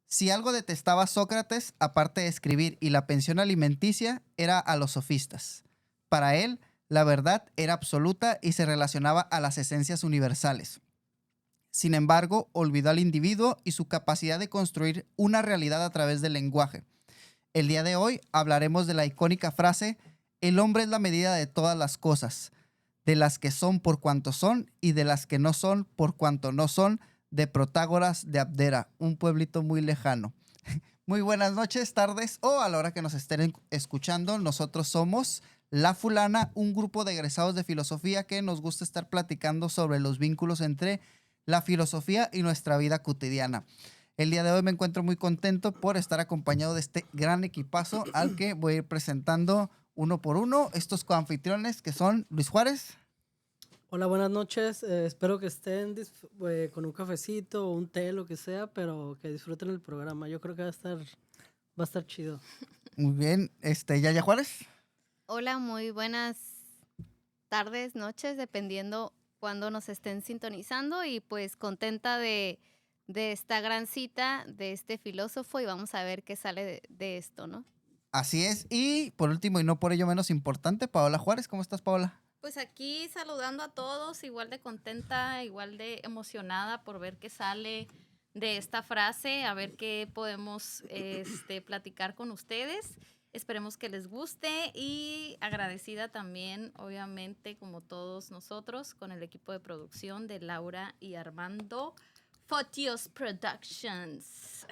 Si algo detestaba Sócrates, aparte de escribir y la pensión alimenticia, era a los sofistas. Para él, la verdad era absoluta y se relacionaba a las esencias universales. Sin embargo, olvidó al individuo y su capacidad de construir una realidad a través del lenguaje. El día de hoy hablaremos de la icónica frase: el hombre es la medida de todas las cosas, de las que son por cuanto son y de las que no son por cuanto no son, de Protágoras de Abdera, un pueblito muy lejano. Muy buenas noches, tardes o a la hora que nos estén escuchando. Nosotros somos La Fulana, un grupo de egresados de filosofía que nos gusta estar platicando sobre los vínculos entre la filosofía y nuestra vida cotidiana. El día de hoy me encuentro muy contento por estar acompañado de este gran equipazo al que voy a ir presentando uno por uno. Estos coanfitriones que son Luis Juárez. Hola, buenas noches. Espero que estén con un cafecito o un té, lo que sea, pero que disfruten el programa. Yo creo que va a estar chido. Muy bien, Yaya Juárez. Hola, muy buenas tardes, noches, dependiendo cuando nos estén sintonizando y pues contenta de esta gran cita de este filósofo y vamos a ver qué sale de esto, ¿no? Así es. Y por último y no por ello menos importante, Paola Juárez. ¿Cómo estás, Paola? Pues aquí saludando a todos, igual de contenta, igual de emocionada por ver qué sale de esta frase, a ver qué podemos platicar con ustedes. Esperemos que les guste y agradecida también, obviamente, como todos nosotros, con el equipo de producción de Laura y Armando. Fotios Productions.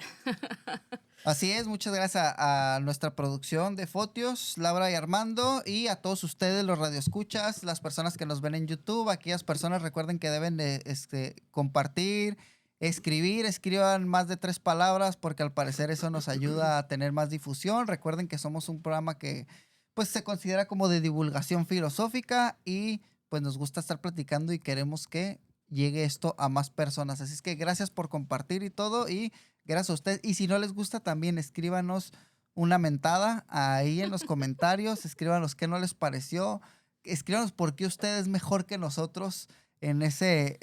Así es, muchas gracias a nuestra producción de Fotios, Laura y Armando, y a todos ustedes, los radioescuchas, las personas que nos ven en YouTube. Aquellas personas recuerden que deben de compartir, escriban más de 3 palabras, porque al parecer eso nos ayuda a tener más difusión. Recuerden que somos un programa que pues se considera como de divulgación filosófica y pues nos gusta estar platicando y queremos que llegue esto a más personas. Así es que gracias por compartir y todo, y gracias a usted. Y si no les gusta, también escríbanos una mentada ahí en los comentarios. Escríbanos qué no les pareció. Escríbanos por qué usted es mejor que nosotros en ese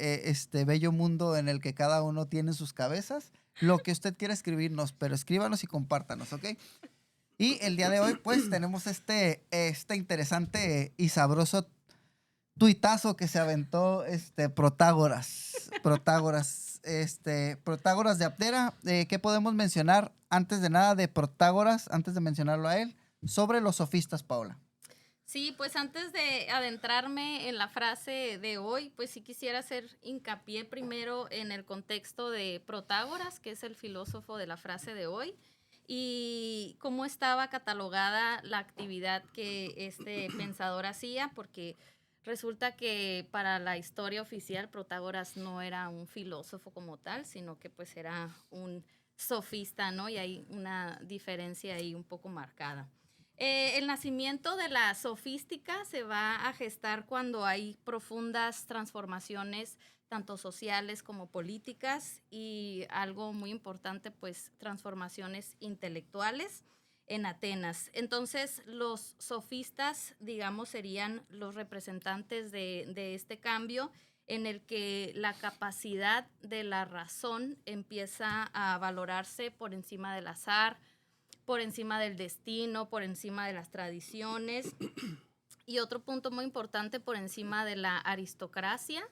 bello mundo en el que cada uno tiene sus cabezas. Lo que usted quiera escribirnos, pero escríbanos y compártanos, ¿ok? Y el día de hoy, pues, tenemos este interesante y sabroso tuitazo que se aventó Protágoras de Abdera. ¿Qué podemos mencionar antes de nada de Protágoras, antes de mencionarlo a él, sobre los sofistas, Paola? Sí, pues antes de adentrarme en la frase de hoy, pues sí quisiera hacer hincapié primero en el contexto de Protágoras, que es el filósofo de la frase de hoy, y cómo estaba catalogada la actividad que este pensador hacía, porque resulta que para la historia oficial Protágoras no era un filósofo como tal, sino que pues era un sofista, ¿no? Y hay una diferencia ahí un poco marcada. El nacimiento de la sofística se va a gestar cuando hay profundas transformaciones, tanto sociales como políticas, y algo muy importante, pues transformaciones intelectuales en Atenas. Entonces, los sofistas, digamos, serían los representantes de este cambio en el que la capacidad de la razón empieza a valorarse por encima del azar, por encima del destino, por encima de las tradiciones y otro punto muy importante, por encima de la aristocracia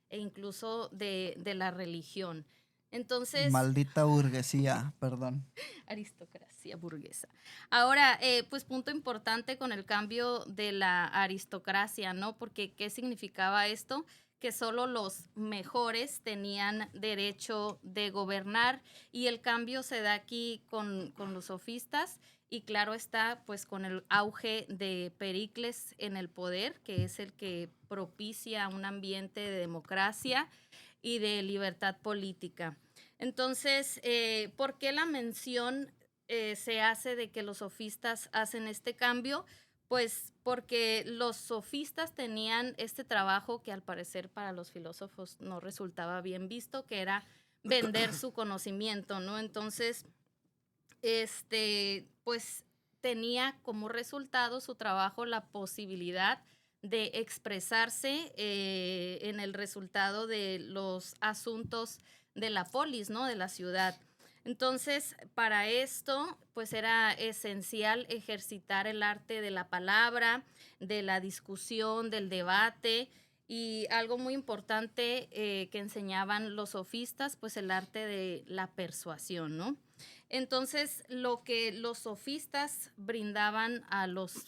e incluso de la religión. Entonces, Maldita burguesía, perdón. aristocracia burguesa. Ahora, pues punto importante con el cambio de la aristocracia, ¿no? Porque ¿qué significaba esto? Que solo los mejores tenían derecho de gobernar, y el cambio se da aquí con los sofistas, y claro está, pues con el auge de Pericles en el poder, que es el que propicia un ambiente de democracia y de libertad política. Entonces, ¿por qué la mención se hace de que los sofistas hacen este cambio? Pues porque los sofistas tenían este trabajo que al parecer para los filósofos no resultaba bien visto, que era vender su conocimiento, ¿no? Entonces, pues tenía como resultado su trabajo la posibilidad de expresarse en el resultado de los asuntos de la polis, ¿no? De la ciudad. Entonces, para esto, pues era esencial ejercitar el arte de la palabra, de la discusión, del debate, y algo muy importante que enseñaban los sofistas, pues el arte de la persuasión, ¿no? Entonces, lo que los sofistas brindaban a los,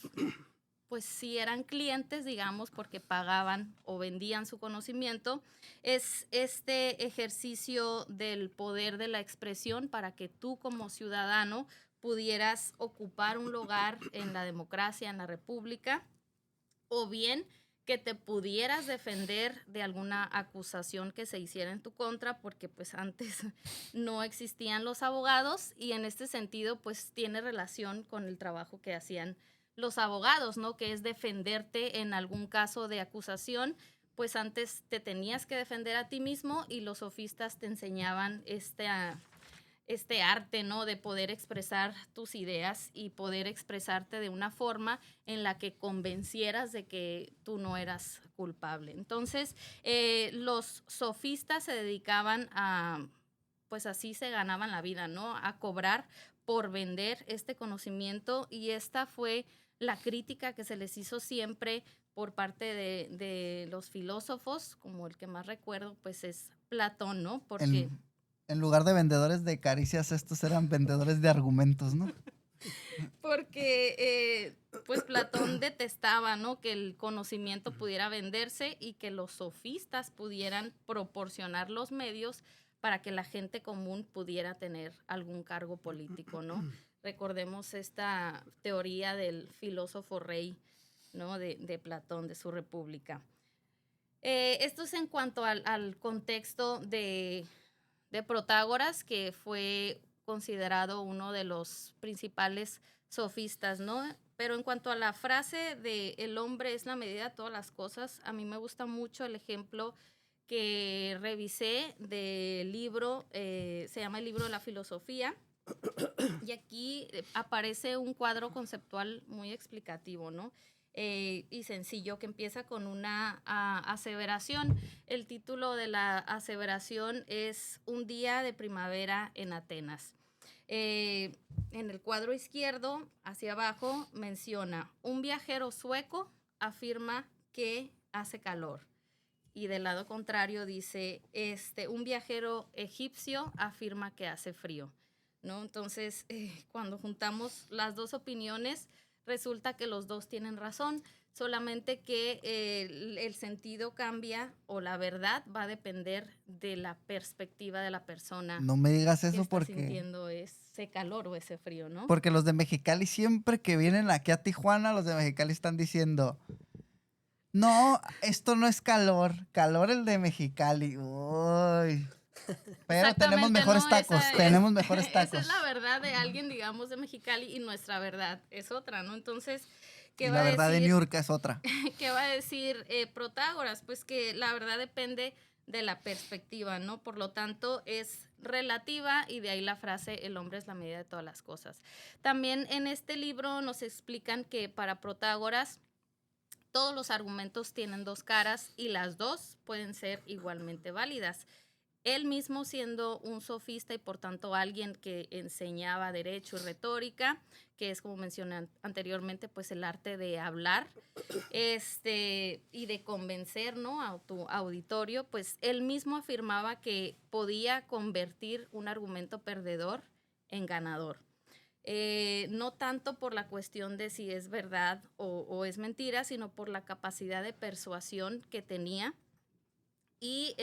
pues si eran clientes, digamos, porque pagaban o vendían su conocimiento, es este ejercicio del poder de la expresión para que tú como ciudadano pudieras ocupar un lugar en la democracia, en la república, o bien que te pudieras defender de alguna acusación que se hiciera en tu contra, porque pues antes no existían los abogados, y en este sentido pues tiene relación con el trabajo que hacían los abogados, ¿no? Que es defenderte en algún caso de acusación. Pues antes te tenías que defender a ti mismo, y los sofistas te enseñaban este arte, ¿no? De poder expresar tus ideas y poder expresarte de una forma en la que convencieras de que tú no eras culpable. Entonces, los sofistas se dedicaban a, pues así se ganaban la vida, ¿no? A cobrar por vender este conocimiento, y esta fue la crítica que se les hizo siempre por parte de los filósofos, como el que más recuerdo, pues es Platón, ¿no? Porque En lugar de vendedores de caricias, estos eran vendedores de argumentos, ¿no? porque pues Platón detestaba, ¿no? Que el conocimiento pudiera venderse y que los sofistas pudieran proporcionar los medios para que la gente común pudiera tener algún cargo político, ¿no? Recordemos esta teoría del filósofo rey, ¿no? De Platón, de su república. Esto es en cuanto al contexto de Protágoras, que fue considerado uno de los principales sofistas, ¿no? Pero en cuanto a la frase de el hombre es la medida de todas las cosas, a mí me gusta mucho el ejemplo que revisé del libro, se llama el libro de la filosofía, y aquí aparece un cuadro conceptual muy explicativo, ¿no? Y sencillo, que empieza con una aseveración. El título de la aseveración es Un día de primavera en Atenas. En el cuadro izquierdo, hacia abajo, menciona: un viajero sueco afirma que hace calor. Y del lado contrario dice, un viajero egipcio afirma que hace frío, ¿no? Entonces, cuando juntamos las dos opiniones, resulta que los dos tienen razón, solamente que el sentido cambia, o la verdad va a depender de la perspectiva de la persona. No me digas que eso está porque... sintiendo ese calor o ese frío, ¿no? Porque los de Mexicali siempre que vienen aquí a Tijuana, los de Mexicali están diciendo... No, esto no es calor. Calor el de Mexicali. Uy. Pero tenemos Exactamente, mejores ¿no? tacos. Tenemos mejores tacos. Esa es la verdad de alguien, digamos, de Mexicali, y nuestra verdad es otra, ¿no? Entonces, Y ¿qué va la a verdad de decir? Niurka es otra. ¿Qué va a decir Protágoras? Pues que la verdad depende de la perspectiva, ¿no? Por lo tanto, es relativa, y de ahí la frase, el hombre es la medida de todas las cosas. También en este libro nos explican que para Protágoras todos los argumentos tienen dos caras, y las dos pueden ser igualmente válidas. Él mismo, siendo un sofista y por tanto alguien que enseñaba derecho y retórica, que es, como mencioné anteriormente, pues el arte de hablar y de convencer, ¿no? A tu auditorio, pues él mismo afirmaba que podía convertir un argumento perdedor en ganador. No tanto por la cuestión de si es verdad o es mentira, sino por la capacidad de persuasión que tenía, y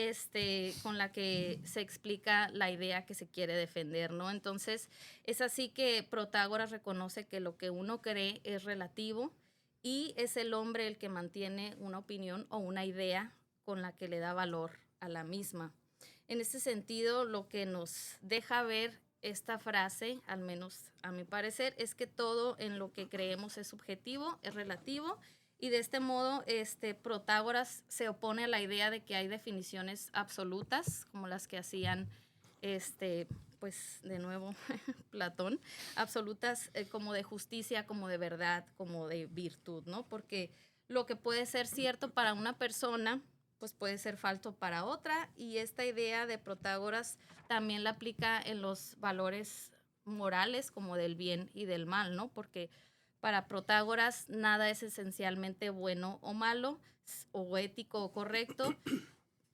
con la que se explica la idea que se quiere defender, ¿no? Entonces, es así que Protágoras reconoce que lo que uno cree es relativo, y es el hombre el que mantiene una opinión o una idea con la que le da valor a la misma. En este sentido, lo que nos deja ver esta frase, al menos a mi parecer, es que todo en lo que creemos es subjetivo, es relativo, y de este modo Protágoras se opone a la idea de que hay definiciones absolutas, como las que hacían pues de nuevo Platón, absolutas como de justicia, como de verdad, como de virtud, ¿no? Porque lo que puede ser cierto para una persona pues puede ser falso para otra. Y esta idea de Protágoras también la aplica en los valores morales como del bien y del mal, ¿no? Porque para Protágoras nada es esencialmente bueno o malo, o ético o correcto,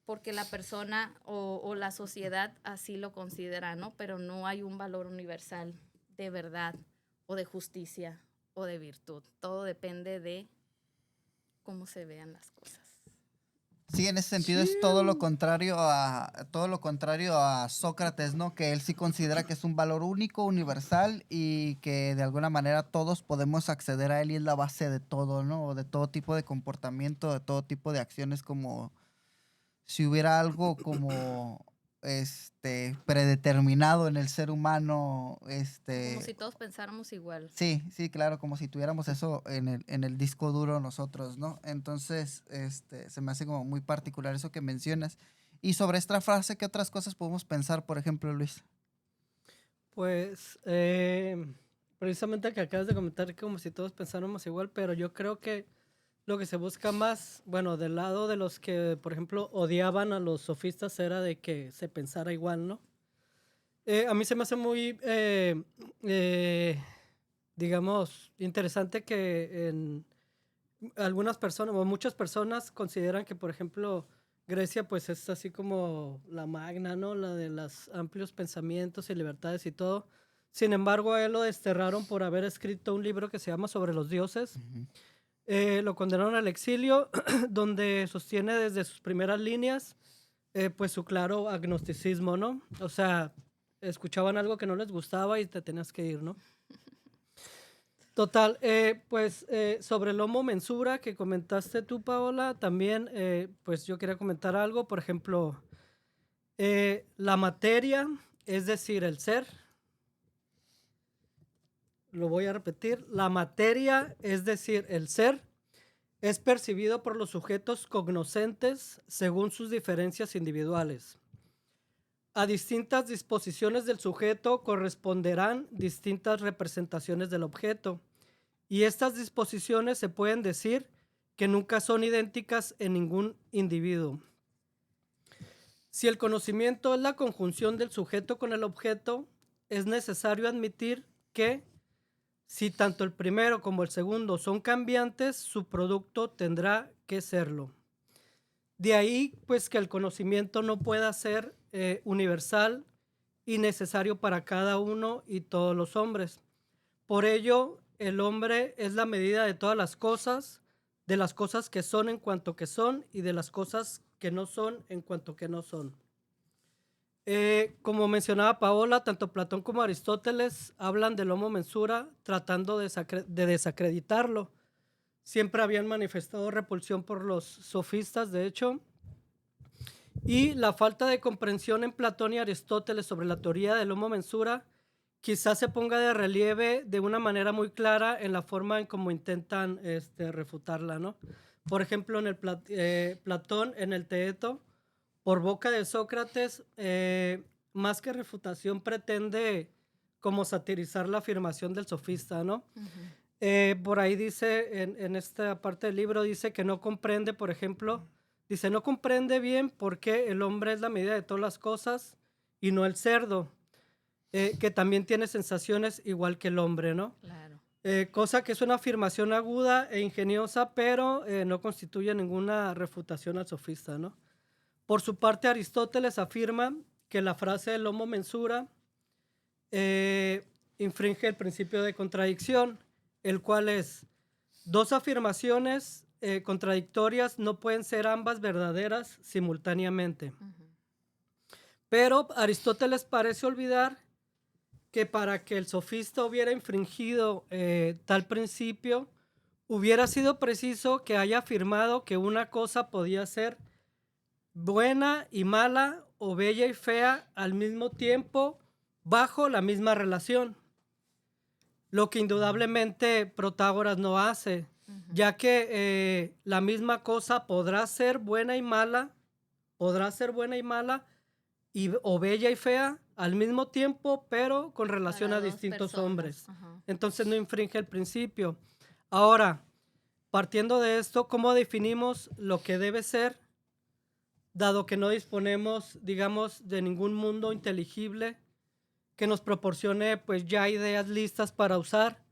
porque la persona o la sociedad así lo considera, ¿no? Pero no hay un valor universal de verdad o de justicia o de virtud. Todo depende de cómo se vean las cosas. Sí, en ese sentido es todo lo contrario a Sócrates, ¿no? Que él sí considera que es un valor único, universal y que de alguna manera todos podemos acceder a él y es la base de todo, ¿no? O de todo tipo de comportamiento, de todo tipo de acciones, como si hubiera algo como predeterminado en el ser humano, Como si todos pensáramos igual. Sí, sí, claro, como si tuviéramos eso en el disco duro nosotros, ¿no? Entonces, se me hace como muy particular eso que mencionas. Y sobre esta frase, ¿qué otras cosas podemos pensar, por ejemplo, Luis? Pues precisamente que acabas de comentar que como si todos pensáramos igual, pero yo creo que lo que se busca más, bueno, del lado de los que, por ejemplo, odiaban a los sofistas era de que se pensara igual, ¿no? A mí se me hace muy, digamos, interesante que en algunas personas, o muchas personas consideran que, por ejemplo, Grecia, pues es así como la magna, ¿no? La de los amplios pensamientos y libertades y todo. Sin embargo, a él lo desterraron por haber escrito un libro que se llama Sobre los dioses. Lo condenaron al exilio, donde sostiene desde sus primeras líneas, pues su claro agnosticismo, ¿no? O sea, escuchaban algo que no les gustaba y te tenías que ir, ¿no? Total, pues sobre el homo mensura que comentaste tú, Paola, también pues yo quería comentar algo, por ejemplo, la materia, es decir, el ser, lo voy a repetir, la materia, es decir, el ser, es percibido por los sujetos cognoscentes según sus diferencias individuales. A distintas disposiciones del sujeto corresponderán distintas representaciones del objeto, y estas disposiciones se pueden decir que nunca son idénticas en ningún individuo. Si el conocimiento es la conjunción del sujeto con el objeto, es necesario admitir que, si tanto el primero como el segundo son cambiantes, su producto tendrá que serlo. De ahí, pues, que el conocimiento no pueda ser universal y necesario para cada uno y todos los hombres. Por ello, el hombre es la medida de todas las cosas, de las cosas que son en cuanto que son y de las cosas que no son en cuanto que no son. Como mencionaba Paola, tanto Platón como Aristóteles hablan del homo mensura tratando de desacreditarlo. Siempre habían manifestado repulsión por los sofistas, de hecho, y la falta de comprensión en Platón y Aristóteles sobre la teoría del homo mensura quizás se ponga de relieve de una manera muy clara en la forma en cómo intentan refutarla, ¿no? Por ejemplo, en el Platón, en el Teeto, por boca de Sócrates, más que refutación, pretende como satirizar la afirmación del sofista, ¿no? Por ahí dice, en esta parte del libro, dice que no comprende, por ejemplo, dice, no comprende bien por qué el hombre es la medida de todas las cosas y no el cerdo, que también tiene sensaciones igual que el hombre, ¿no? Claro. Cosa que es una afirmación aguda e ingeniosa, pero no constituye ninguna refutación al sofista, ¿no? Por su parte, Aristóteles afirma que la frase del homo mensura infringe el principio de contradicción, el cual es: dos afirmaciones contradictorias no pueden ser ambas verdaderas simultáneamente. Pero Aristóteles parece olvidar que para que el sofista hubiera infringido tal principio, hubiera sido preciso que haya afirmado que una cosa podía ser buena y mala o bella y fea al mismo tiempo bajo la misma relación, lo que indudablemente Protágoras no hace, ya que la misma cosa podrá ser buena y mala, o bella y fea al mismo tiempo, pero con relación Para a dos distintos personas. hombres. Ajá. Entonces no infringe el principio. Ahora, partiendo de esto, ¿cómo definimos lo que debe ser dado que no disponemos, digamos, de ningún mundo inteligible que nos proporcione pues ya ideas listas para usar,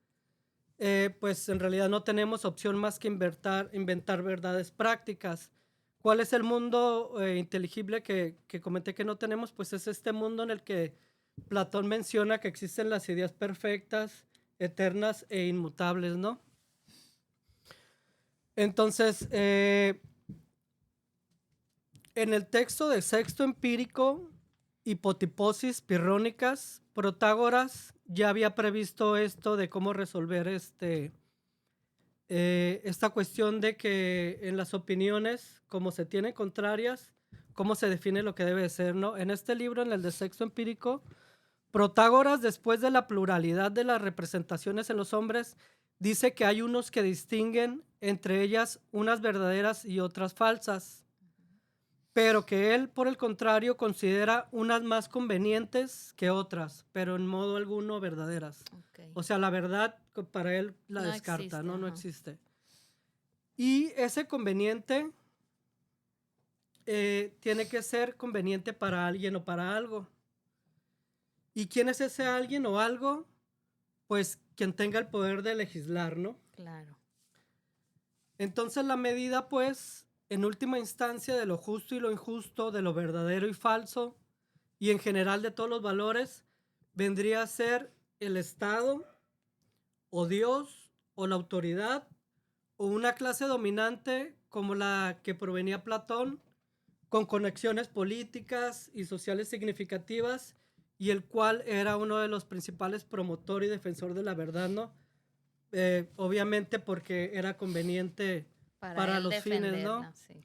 pues en realidad no tenemos opción más que inventar verdades prácticas. ¿Cuál es el mundo inteligible que comenté que no tenemos? Pues es este mundo en el que Platón menciona que existen las ideas perfectas, eternas e inmutables, ¿no? Entonces, en el texto de Sexto Empírico, Hipotiposis pirrónicas, Protágoras ya había previsto esto de cómo resolver esta cuestión de que en las opiniones, como se tienen contrarias, cómo se define lo que debe ser, ¿no? En este libro, en el de Sexto Empírico, Protágoras, después de la pluralidad de las representaciones en los hombres, dice que hay unos que distinguen entre ellas unas verdaderas y otras falsas, pero que él, por el contrario, considera unas más convenientes que otras, pero en modo alguno verdaderas. Ok. O sea, la verdad para él la No descarta, existe, ¿no? No ajá. existe. Y ese conveniente tiene que ser conveniente para alguien o para algo. ¿Y quién es ese alguien o algo? Pues quien tenga el poder de legislar, ¿no? Claro. Entonces la medida, pues, en última instancia de lo justo y lo injusto, de lo verdadero y falso, y en general de todos los valores, vendría a ser el Estado, o Dios, o la autoridad, o una clase dominante como la que provenía Platón, con conexiones políticas y sociales significativas, y el cual era uno de los principales promotor y defensor de la verdad, ¿no? Obviamente porque era conveniente para él los fines, ¿no? defenderla, sí.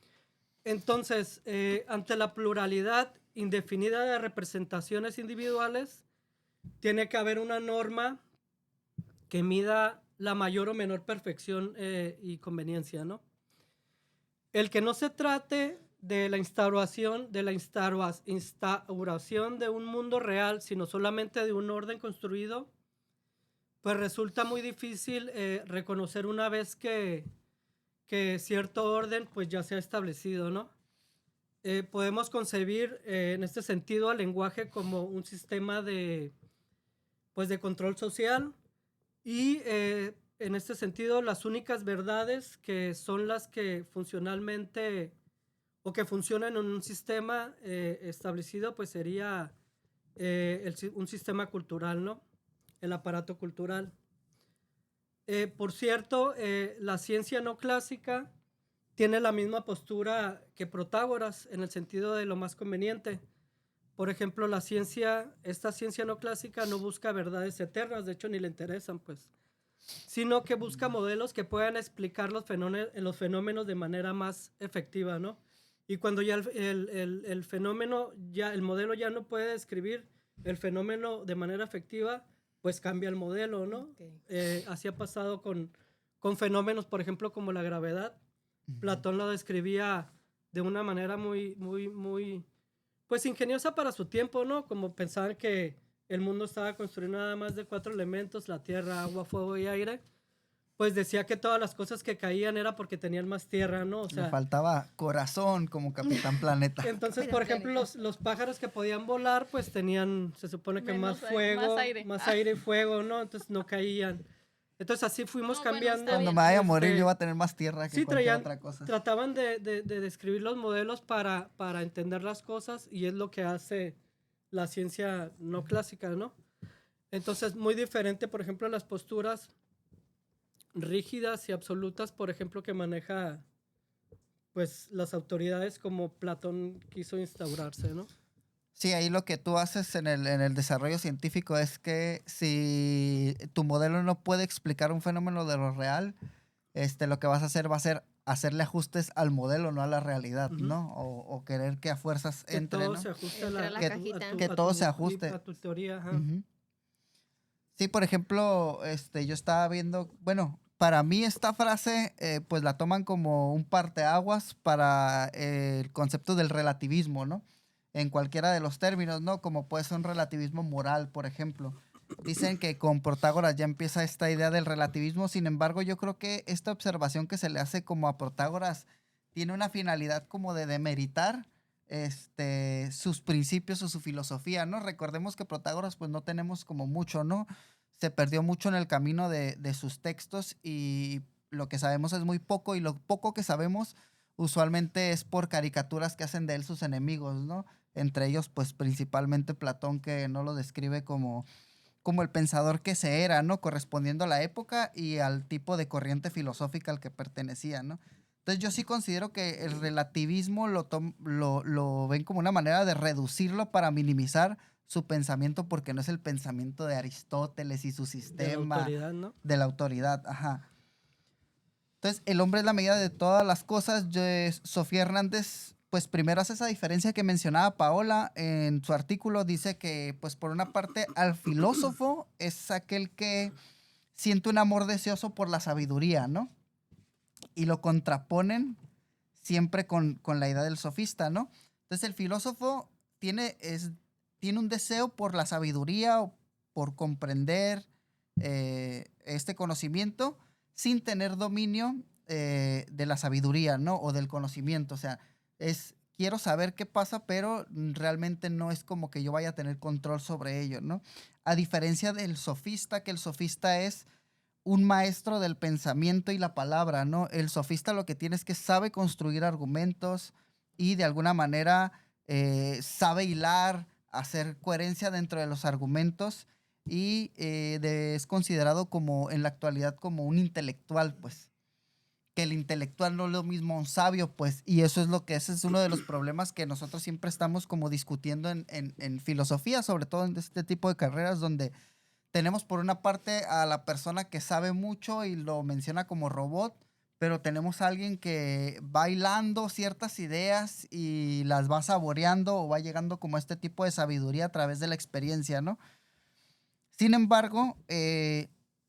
Entonces, ante la pluralidad indefinida de representaciones individuales, tiene que haber una norma que mida la mayor o menor perfección y conveniencia, ¿no? El que no se trate de la instauración de un mundo real, sino solamente de un orden construido, pues resulta muy difícil reconocer una vez que cierto orden pues ya se ha establecido, ¿no? Podemos concebir en este sentido al lenguaje como un sistema de control social y en este sentido las únicas verdades que son las que funcionalmente o que funcionan en un sistema establecido pues sería un sistema cultural, ¿no? El aparato cultural. Por cierto, la ciencia no clásica tiene la misma postura que Protágoras en el sentido de lo más conveniente. Por ejemplo, esta ciencia no clásica no busca verdades eternas, de hecho ni le interesan, pues, sino que busca modelos que puedan explicar los fenómenos de manera más efectiva, ¿no? Y cuando ya el fenómeno, el modelo ya no puede describir el fenómeno de manera efectiva, pues cambia el modelo, ¿no? Okay. Así ha pasado con fenómenos, por ejemplo, como la gravedad. Platón lo describía de una manera muy, pues ingeniosa para su tiempo, ¿no? Como pensaban que el mundo estaba construido nada más de 4 elementos, la tierra, agua, fuego y aire. Pues decía que todas las cosas que caían era porque tenían más tierra, ¿no? O sea, Le faltaba corazón como Capitán Planeta. entonces, por ejemplo, los pájaros que podían volar, pues tenían, se supone que Menos más fuego, aire. más aire y fuego, ¿no? Entonces no caían. Entonces así fuimos No, bueno, cambiando. está Cuando bien. me vaya a morir yo voy a tener más tierra que Sí, cualquier otra cosa. trataban de describir los modelos para entender las cosas y es lo que hace la ciencia no clásica, ¿no? Entonces, muy diferente, por ejemplo, las posturas rígidas y absolutas, por ejemplo, que maneja pues las autoridades como Platón quiso instaurarse, ¿no? Sí, ahí lo que tú haces en el desarrollo científico es que si tu modelo no puede explicar un fenómeno de lo real, lo que vas a hacer va a ser hacerle ajustes al modelo, no a la realidad, Ujú. ¿no? O querer que a fuerzas Que entre, todo ¿no? se ajuste Entre la a cajita. Que todo se ajuste. a tu teoría. Ajá. Ujú. Sí, por ejemplo, yo estaba viendo, bueno, para mí esta frase, pues la toman como un parteaguas para el concepto del relativismo, ¿no? En cualquiera de los términos, ¿no? Como puede ser un relativismo moral, por ejemplo. Dicen que con Protágoras ya empieza esta idea del relativismo, sin embargo, yo creo que esta observación que se le hace como a Protágoras tiene una finalidad como de demeritar sus principios o su filosofía, ¿no? Recordemos que Protágoras pues no tenemos como mucho, ¿no? Se perdió mucho en el camino de sus textos y lo que sabemos es muy poco y lo poco que sabemos usualmente es por caricaturas que hacen de él sus enemigos, ¿no? Entre ellos pues principalmente Platón, que no lo describe como el pensador que se era, ¿no? Correspondiendo a la época y al tipo de corriente filosófica al que pertenecía, ¿no? Entonces yo sí considero que el relativismo lo ven como una manera de reducirlo para minimizar su pensamiento, porque no es el pensamiento de Aristóteles y su De la sistema autoridad, ¿no? de la autoridad. Ajá. Entonces, el hombre es la medida de todas las cosas. Sofía Hernández, pues primero hace esa diferencia que mencionaba Paola en su artículo. Dice que, pues por una parte, al filósofo es aquel que siente un amor deseoso por la sabiduría, ¿no? Y lo contraponen siempre con la idea del sofista, ¿no? Entonces, el filósofo tiene un deseo por la sabiduría o por comprender este conocimiento sin tener dominio de la sabiduría, ¿no? O del conocimiento. O sea, quiero saber qué pasa, pero realmente no es como que yo vaya a tener control sobre ello, ¿no? A diferencia del sofista, que el sofista es un maestro del pensamiento y la palabra, ¿no? El sofista lo que tiene es que sabe construir argumentos y de alguna manera sabe hilar, hacer coherencia dentro de los argumentos y es considerado como en la actualidad como un intelectual, pues. Que el intelectual no es lo mismo un sabio, pues, y ese es uno de los problemas que nosotros siempre estamos como discutiendo en filosofía, sobre todo en este tipo de carreras donde tenemos por una parte a la persona que sabe mucho y lo menciona como robot, pero tenemos a alguien que va hilando ciertas ideas y las va saboreando o va llegando como a este tipo de sabiduría a través de la experiencia, ¿no? Sin embargo,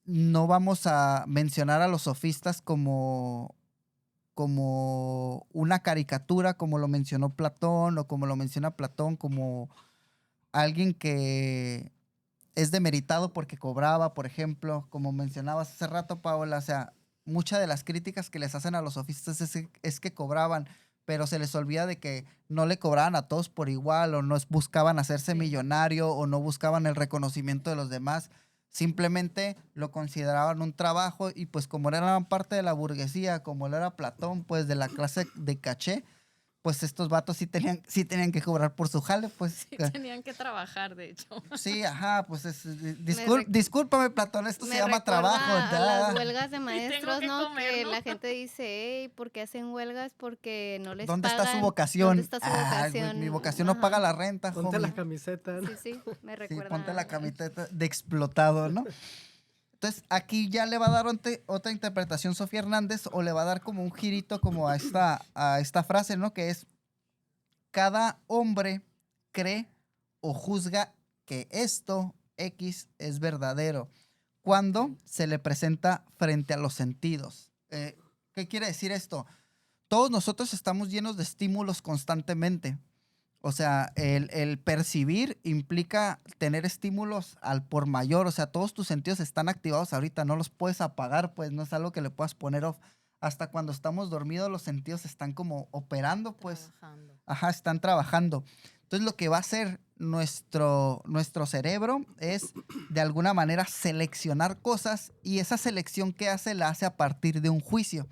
no vamos a mencionar a los sofistas como una caricatura, como lo mencionó Platón, o como lo menciona Platón, como alguien que es demeritado porque cobraba, por ejemplo, como mencionabas hace rato, Paola. O sea, muchas de las críticas que les hacen a los sofistas es que cobraban, pero se les olvida de que no le cobraban a todos por igual, o no buscaban hacerse Sí. millonario, o no buscaban el reconocimiento de los demás. Simplemente lo consideraban un trabajo y pues como eran parte de la burguesía, como lo era Platón, pues de la clase de caché, pues estos vatos sí tenían que cobrar por su jale, pues. Sí, tenían que trabajar, de hecho. Sí, ajá, pues rec- discúlpame, Platón, esto se Me llama recuerda trabajo. a las Da. huelgas de tengo maestros, que ¿no? comer, Que ¿no? la gente dice, hey, ¿por qué hacen huelgas? Porque no les ¿Dónde está su pagan. ¿Dónde vocación? está su Ah, güey, mi vocación? vocación no paga Ajá. la renta, Ponte la homie. camiseta, ¿no? Sí, sí, me Sí, ponte recuerda. la camiseta de explotado, ¿no? Entonces, aquí ya le va a dar otra interpretación Sofía Hernández, o le va a dar como un girito como a esta frase, ¿no? Que es, cada hombre cree o juzga que esto, X, es verdadero cuando se le presenta frente a los sentidos. ¿Qué quiere decir esto? Todos nosotros estamos llenos de estímulos constantemente. O sea, el percibir implica tener estímulos al por mayor. O sea, todos tus sentidos están activados ahorita, no los puedes apagar, pues no es algo que le puedas poner off. Hasta cuando estamos dormidos, los sentidos están como operando, pues. Trabajando. Ajá, están trabajando. Entonces, lo que va a hacer nuestro cerebro es, de alguna manera, seleccionar cosas, y esa selección que hace la hace a partir de un juicio.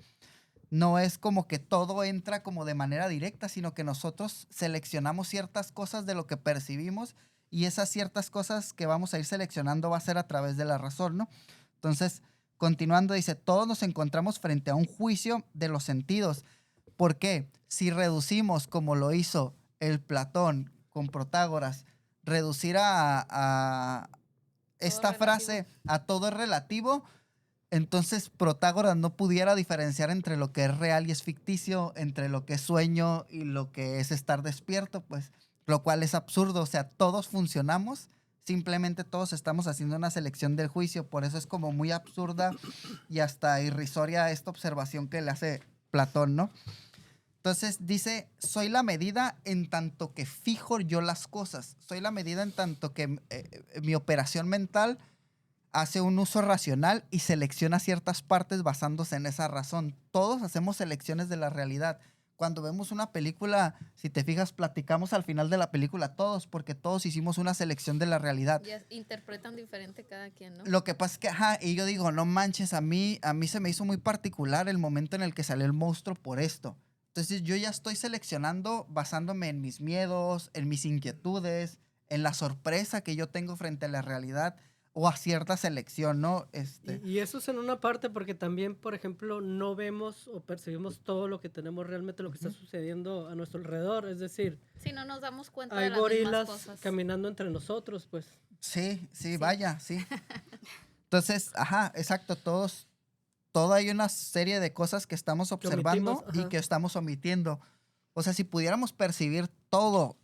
No es como que todo entra como de manera directa, sino que nosotros seleccionamos ciertas cosas de lo que percibimos, y esas ciertas cosas que vamos a ir seleccionando va a ser a través de la razón, ¿no? Entonces, continuando, dice, todos nos encontramos frente a un juicio de los sentidos. ¿Por qué? Si reducimos, como lo hizo el Platón con Protágoras, reducir a Todo esta relativo. frase a todo es relativo, entonces Protágoras no pudiera diferenciar entre lo que es real y es ficticio, entre lo que es sueño y lo que es estar despierto, pues, lo cual es absurdo. O sea, todos funcionamos, simplemente todos estamos haciendo una selección del juicio. Por eso es como muy absurda y hasta irrisoria esta observación que le hace Platón, ¿no? Entonces dice, soy la medida en tanto que fijo yo las cosas. Soy la medida en tanto que mi operación mental hace un uso racional y selecciona ciertas partes basándose en esa razón. Todos hacemos selecciones de la realidad. cuando vemos una película, si te fijas, platicamos al final de la película todos, porque todos hicimos una selección de la realidad. Ya interpretan diferente cada quien, ¿no? Lo que pasa es que, y yo digo, no manches, a mí se me hizo muy particular el momento en el que salió el monstruo por esto. Entonces yo ya estoy seleccionando basándome en mis miedos, en mis inquietudes, en la sorpresa que yo tengo frente a la realidad o a cierta selección, ¿no? Y eso es en una parte porque también, por ejemplo, no vemos o percibimos todo lo que tenemos realmente, lo que está sucediendo a nuestro alrededor. Es decir, Si no nos damos cuenta hay de las mismas gorilas cosas. caminando entre nosotros, pues. Sí, vaya, sí. Entonces, exacto, toda hay una serie de cosas que estamos observando omitimos, y que estamos omitiendo. O sea, si pudiéramos percibir todo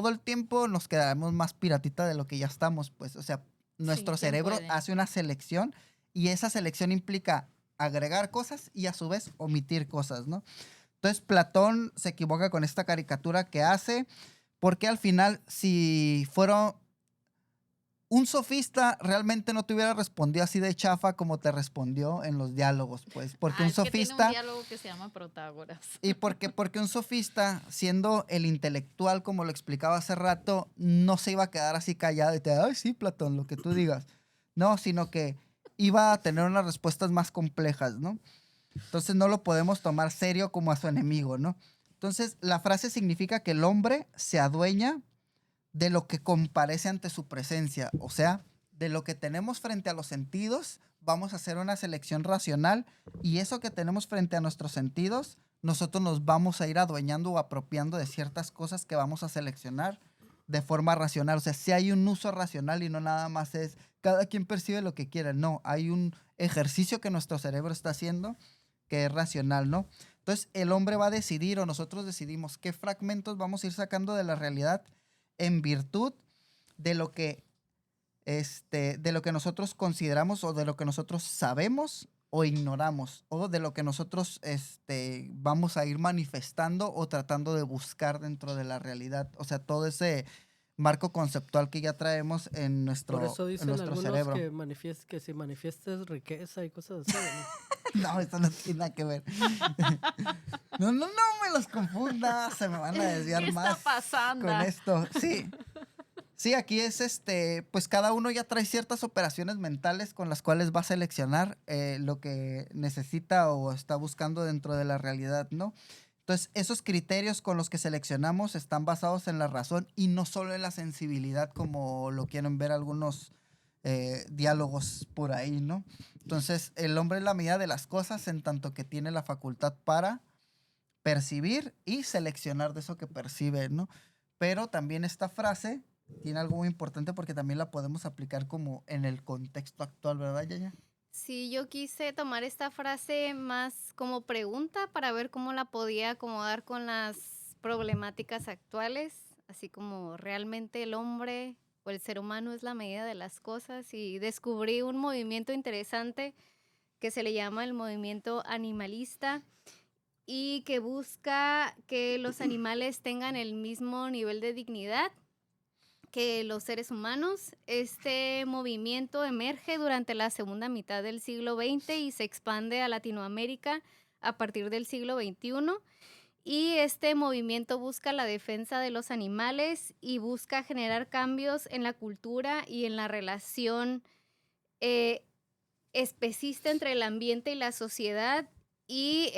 el tiempo, nos quedaremos más piratita de lo que ya estamos, pues. O sea, nuestro ¿quién cerebro puede? hace una selección y esa selección implica agregar cosas y a su vez omitir cosas, ¿no? Entonces, Platón se equivoca con esta caricatura que hace porque al final, si fuera un sofista, realmente no te hubiera respondido así de chafa como te respondió en los diálogos, pues. Porque un Es que tiene sofista... un diálogo que se llama Protágoras. Y porque un sofista, siendo el intelectual, como lo explicaba hace rato, no se iba a quedar así callado y te ay, sí, Platón, lo que tú digas. No, sino que iba a tener unas respuestas más complejas, ¿no? Entonces no lo podemos tomar serio como a su enemigo, ¿no? Entonces la frase significa que el hombre se adueña de lo que comparece ante su presencia, o sea, de lo que tenemos frente a los sentidos, vamos a hacer una selección racional y eso que tenemos frente a nuestros sentidos, nosotros nos vamos a ir adueñando o apropiando de ciertas cosas que vamos a seleccionar de forma racional. O sea, si hay un uso racional y no nada más es cada quien percibe lo que quiere. No, hay un ejercicio que nuestro cerebro está haciendo que es racional, ¿no? Entonces, el hombre va a decidir o nosotros decidimos qué fragmentos vamos a ir sacando de la realidad en virtud de lo que nosotros consideramos o de lo que nosotros sabemos o ignoramos o de lo que nosotros vamos a ir manifestando o tratando de buscar dentro de la realidad. O sea, todo ese marco conceptual que ya traemos en nuestro, Por eso dicen en nuestro algunos cerebro. que si manifiestas riqueza y cosas así. No, eso no tiene nada que ver. No me los confundas, se me van a desviar ¿Qué más está pasando? con esto. Sí, aquí es pues cada uno ya trae ciertas operaciones mentales con las cuales va a seleccionar lo que necesita o está buscando dentro de la realidad, ¿no? Entonces, esos criterios con los que seleccionamos están basados en la razón y no solo en la sensibilidad como lo quieren ver algunos diálogos por ahí, ¿no? Entonces, el hombre es la medida de las cosas en tanto que tiene la facultad para percibir y seleccionar de eso que percibe, ¿no? Pero también esta frase tiene algo muy importante porque también la podemos aplicar como en el contexto actual, ¿verdad, Yaya? Sí, yo quise tomar esta frase más como pregunta para ver cómo la podía acomodar con las problemáticas actuales, así como realmente el hombre o el ser humano es la medida de las cosas, y descubrí un movimiento interesante que se le llama el movimiento animalista y que busca que los animales tengan el mismo nivel de dignidad que los seres humanos. Este movimiento emerge durante la segunda mitad del siglo XX y se expande a Latinoamérica a partir del siglo XXI. Y este movimiento busca la defensa de los animales y busca generar cambios en la cultura y en la relación especista entre el ambiente y la sociedad y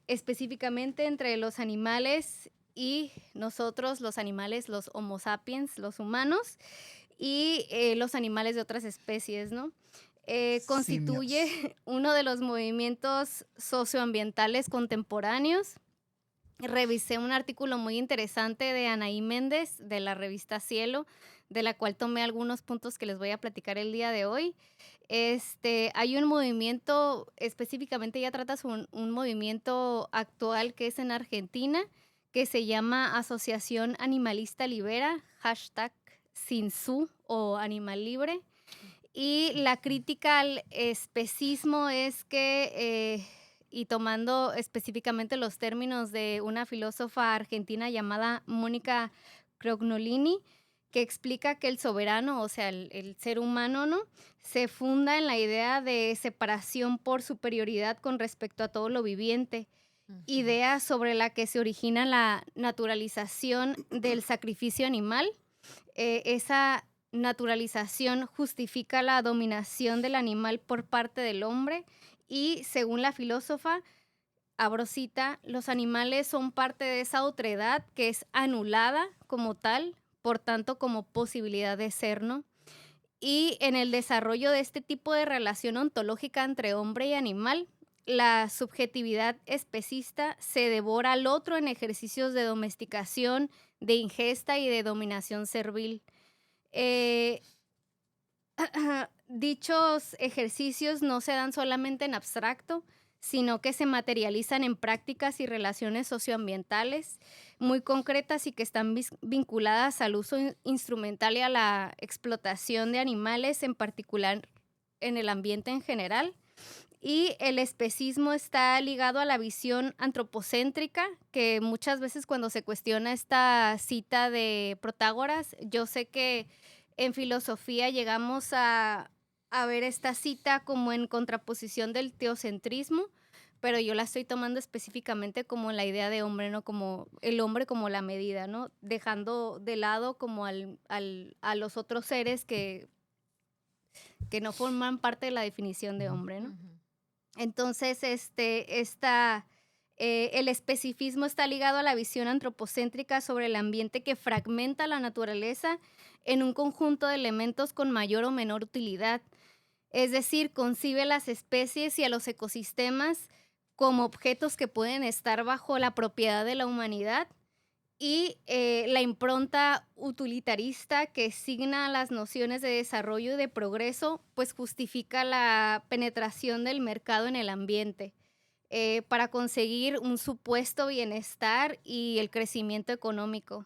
específicamente entre los animales y nosotros, los animales, los Homo sapiens, los humanos, y los animales de otras especies, ¿no? Constituye uno de los movimientos socioambientales contemporáneos. Revisé un artículo muy interesante de Anaí Méndez de la revista Cielo, de la cual tomé algunos puntos que les voy a platicar el día de hoy. Hay un movimiento, específicamente ella trata sobre un movimiento actual que es en Argentina, que se llama Asociación Animalista Libera, #SinSu o Animal Libre. Y la crítica al especismo es que, y tomando específicamente los términos de una filósofa argentina llamada Mónica Crognolini, que explica que el soberano, o sea, el ser humano, ¿no?, se funda en la idea de separación por superioridad con respecto a todo lo viviente, idea sobre la que se origina la naturalización del sacrificio animal. Esa naturalización justifica la dominación del animal por parte del hombre y, según la filósofa, abro cita, los animales son parte de esa otredad que es anulada como tal, por tanto como posibilidad de ser, ¿no? Y en el desarrollo de este tipo de relación ontológica entre hombre y animal, la subjetividad especista se devora al otro en ejercicios de domesticación, de ingesta y de dominación servil. Eh, Dichos ejercicios no se dan solamente en abstracto, sino que se materializan en prácticas y relaciones socioambientales muy concretas y que están vinculadas al uso instrumental y a la explotación de animales, en particular en el ambiente en general. Y el especismo está ligado a la visión antropocéntrica, que muchas veces cuando se cuestiona esta cita de Protágoras, yo sé que en filosofía llegamos a ver esta cita como en contraposición del teocentrismo, pero yo la estoy tomando específicamente como la idea de hombre, ¿no? Como el hombre como la medida, ¿no? Dejando de lado como a los otros seres que no forman parte de la definición de hombre, ¿no? Entonces, el especificismo está ligado a la visión antropocéntrica sobre el ambiente que fragmenta la naturaleza en un conjunto de elementos con mayor o menor utilidad. Es decir, concibe las especies y a los ecosistemas como objetos que pueden estar bajo la propiedad de la humanidad, y la impronta utilitarista que signa las nociones de desarrollo y de progreso, pues justifica la penetración del mercado en el ambiente para conseguir un supuesto bienestar y el crecimiento económico.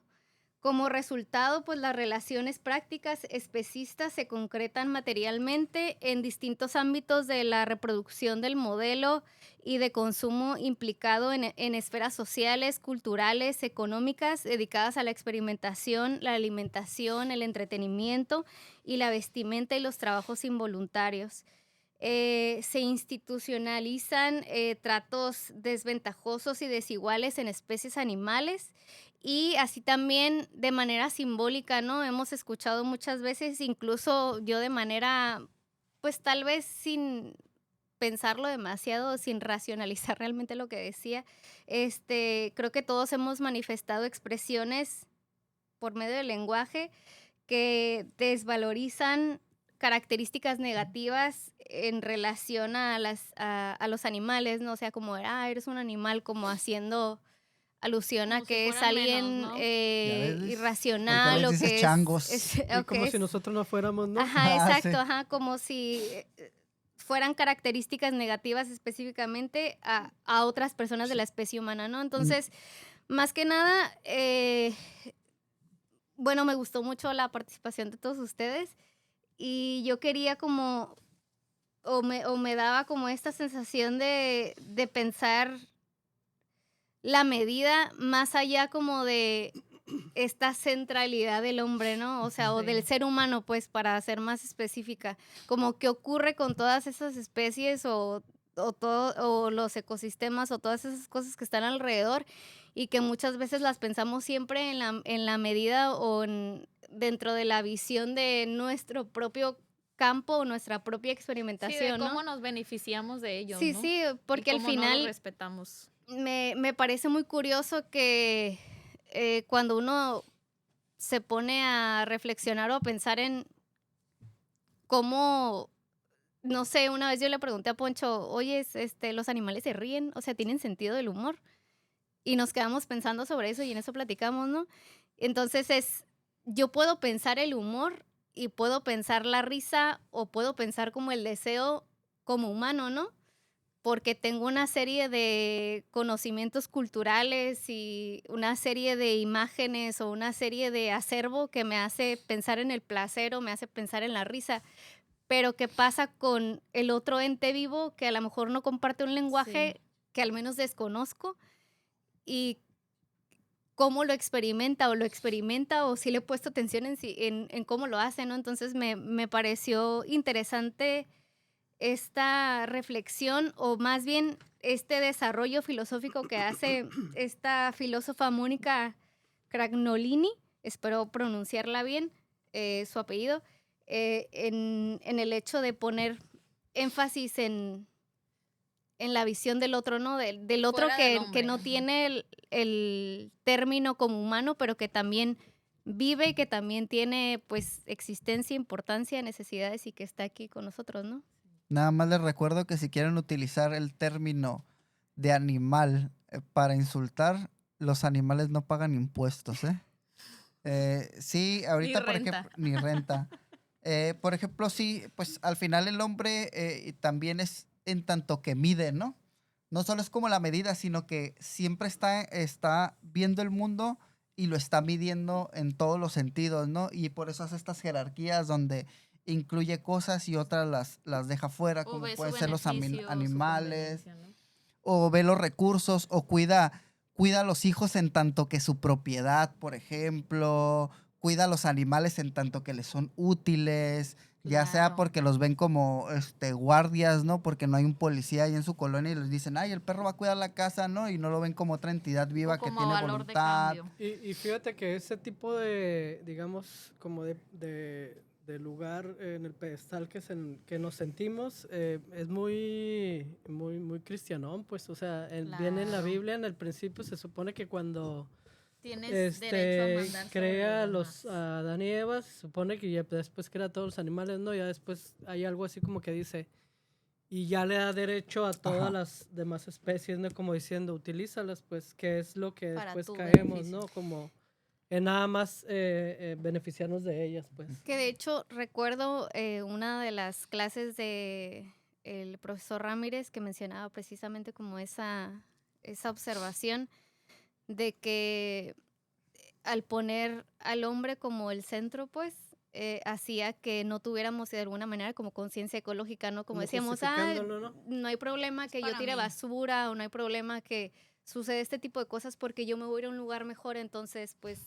Como resultado, pues las relaciones prácticas especistas se concretan materialmente en distintos ámbitos de la reproducción del modelo y de consumo implicado en esferas sociales, culturales, económicas, dedicadas a la experimentación, la alimentación, el entretenimiento y la vestimenta y los trabajos involuntarios. Se institucionalizan tratos desventajosos y desiguales en especies animales, y así también de manera simbólica, ¿no? Hemos escuchado muchas veces, incluso yo de manera, pues tal vez sin pensarlo demasiado, sin racionalizar realmente lo que decía, creo que todos hemos manifestado expresiones por medio del lenguaje que desvalorizan características negativas en relación a los animales, ¿no? O sea, como, eres un animal, como haciendo alusión a Como si que es fueran alguien menos, ¿no? Ya ves, ¿por qué irracional les o dices que changos? Y como si nosotros no fuéramos, ¿no? Ajá, exacto, Sí. ajá, como si fueran características negativas específicamente a otras personas de la especie humana, ¿no? Entonces, más que nada, bueno, me gustó mucho la participación de todos ustedes y yo quería como, o me daba como esta sensación de pensar la medida más allá como de esta centralidad del hombre, ¿no? O sea, o Sí. del ser humano, pues, para ser más específica. Como qué ocurre con todas esas especies o los ecosistemas o todas esas cosas que están alrededor y que muchas veces las pensamos siempre en la medida o dentro de la visión de nuestro propio campo o nuestra propia Sí, de experimentación, ¿no? cómo nos beneficiamos de ellos, Sí, ¿no? sí, porque Y al cómo no final los respetamos. me parece muy curioso que cuando uno se pone a reflexionar o a pensar en cómo, no sé, una vez yo le pregunté a Poncho, oye, los animales se ríen, o sea, tienen sentido del humor. Y nos quedamos pensando sobre eso y en eso platicamos, ¿no? Entonces yo puedo pensar el humor y puedo pensar la risa o puedo pensar como el deseo como humano, ¿no? Porque tengo una serie de conocimientos culturales y una serie de imágenes o una serie de acervo que me hace pensar en el placer o me hace pensar en la risa. Pero ¿qué pasa con el otro ente vivo que a lo mejor no comparte un lenguaje que al menos desconozco? Y cómo lo experimenta o si le he puesto atención en cómo lo hace, ¿no? Entonces me pareció interesante esta reflexión o más bien este desarrollo filosófico que hace esta filósofa Mónica Cragnolini, espero pronunciarla bien, su apellido, en el hecho de poner énfasis en la visión del otro, ¿no? Del otro Fuera del que hombre. no tiene el término como humano, pero que también vive y que también tiene pues existencia, importancia, necesidades y que está aquí con nosotros, ¿no? Nada más les recuerdo que si quieren utilizar el término de animal para insultar, los animales no pagan impuestos, ¿eh? Sí, ahorita, Ni por renta. ejemplo, ni renta. Por ejemplo, sí, pues al final el hombre también es en tanto que mide, ¿no? No solo es como la medida, sino que siempre está viendo el mundo y lo está midiendo en todos los sentidos, ¿no? Y por eso hace estas jerarquías donde incluye cosas y otras las deja fuera, O como ve su pueden ser los beneficio, su animales, conveniencia, ¿no? o ve los recursos, o cuida a los hijos en tanto que su propiedad, por ejemplo, cuida a los animales en tanto que les son útiles, ya sea Claro. porque los ven como guardias, ¿no? Porque no hay un policía ahí en su colonia y les dicen, ay, el perro va a cuidar la casa, ¿no? Y no lo ven como otra entidad viva O que como tiene valor de voluntad. cambio. Y fíjate que ese tipo de, digamos, como de lugar en el pedestal que nos sentimos es muy cristianón, pues, o sea, viene en la Claro. Biblia, en el principio se supone que cuando Tienes derecho a mandar sobre crea a los a demás. Adán y Eva, se supone que ya después crea a todos los animales, ¿no? Ya después hay algo así como que dice, y ya le da derecho a todas Ajá. las demás especies, ¿no? Como diciendo, utilízalas, pues, que es lo que Para después tu caemos, beneficio. ¿no? Como en nada más beneficiarnos de ellas, pues. Que de hecho recuerdo una de las clases de el profesor Ramírez que mencionaba precisamente como esa observación de que al poner al hombre como el centro, pues, hacía que no tuviéramos de alguna manera como conciencia ecológica, ¿no? Como Como decíamos, justificándolo, ¿no? no hay problema que yo para tire mí. basura o no hay problema que suceda este tipo de cosas porque yo me voy a ir a un lugar mejor, entonces, pues,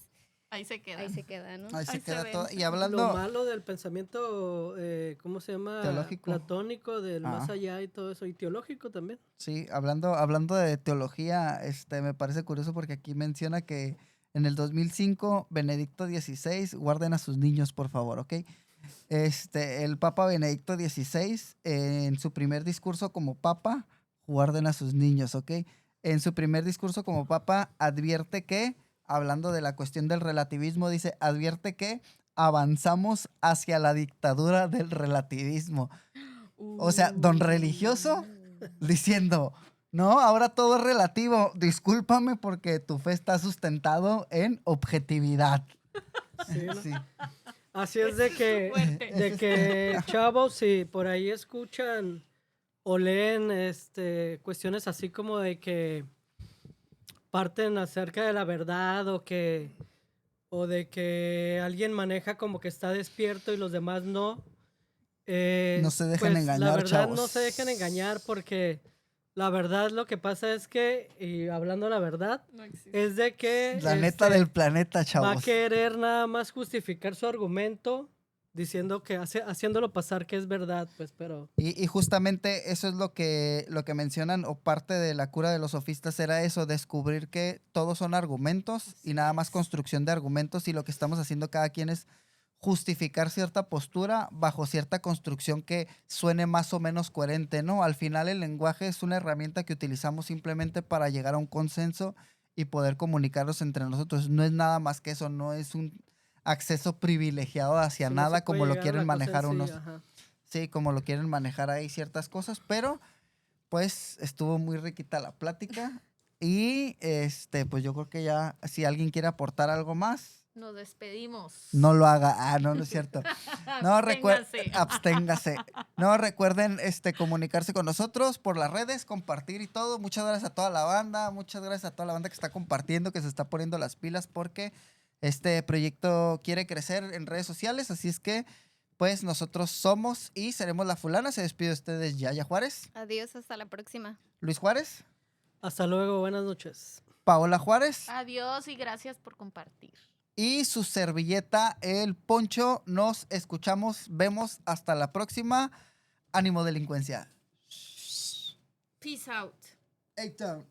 Ahí se queda. ahí se queda, ¿no? Ahí se Ahí se queda ven. todo. Y Lo hablando malo del pensamiento, ¿cómo se llama? teológico. Platónico, del más Ah. allá y todo eso, y teológico también. Sí, hablando de teología, me parece curioso porque aquí menciona que en el 2005 Benedicto XVI, guarden a sus niños, por favor, ¿ok? El Papa Benedicto XVI, en su primer discurso como Papa, guarden a sus niños, ¿ok? En su primer discurso como Papa advierte que, hablando de la cuestión del relativismo, advierte que avanzamos hacia la dictadura del relativismo. O sea, don religioso diciendo, no, ahora todo es relativo. Discúlpame porque tu fe está sustentado en objetividad. Sí, ¿no? Sí. Así es de que, fuerte. chavos, si por ahí escuchan o leen cuestiones así como de que parten acerca de la verdad o de que alguien maneja como que está despierto y los demás no. No se dejen Pues la engañar, verdad chavos. no se dejen engañar porque la verdad lo que pasa es que, y hablando la verdad, No existe. es de que La neta del planeta, va a chavos. querer nada más justificar su argumento diciendo que haciéndolo pasar que es verdad, pues, pero Y justamente eso es lo que mencionan, o parte de la cura de los sofistas era eso, descubrir que todos son argumentos y nada más construcción de argumentos, y lo que estamos haciendo cada quien es justificar cierta postura bajo cierta construcción que suene más o menos coherente, ¿no? Al final el lenguaje es una herramienta que utilizamos simplemente para llegar a un consenso y poder comunicarnos entre nosotros. No es nada más que eso, no es un acceso privilegiado hacia si no se nada puede como lo llegar a quieren la cosa en manejar sí, unos. ajá. Sí, como lo quieren manejar ahí ciertas cosas, pero pues estuvo muy riquita la plática y pues yo creo que ya si alguien quiere aportar algo más, Nos despedimos. no lo haga. Ah, no, no es cierto. No, Absténganse. absténgase. No, recuerden comunicarse con nosotros por las redes, compartir y todo. Muchas gracias a toda la banda, muchas gracias a toda la banda que está compartiendo, que se está poniendo las pilas porque este proyecto quiere crecer en redes sociales, así es que pues nosotros somos y seremos La Fulana. Se despide de ustedes Yaya Juárez, Adiós, hasta la próxima. Luis Juárez, Hasta luego, buenas noches. Paola Juárez Adiós y gracias por compartir. y su servilleta El Poncho. Nos escuchamos, vemos hasta la próxima. ánimo delincuencia. Peace out. Hey, town.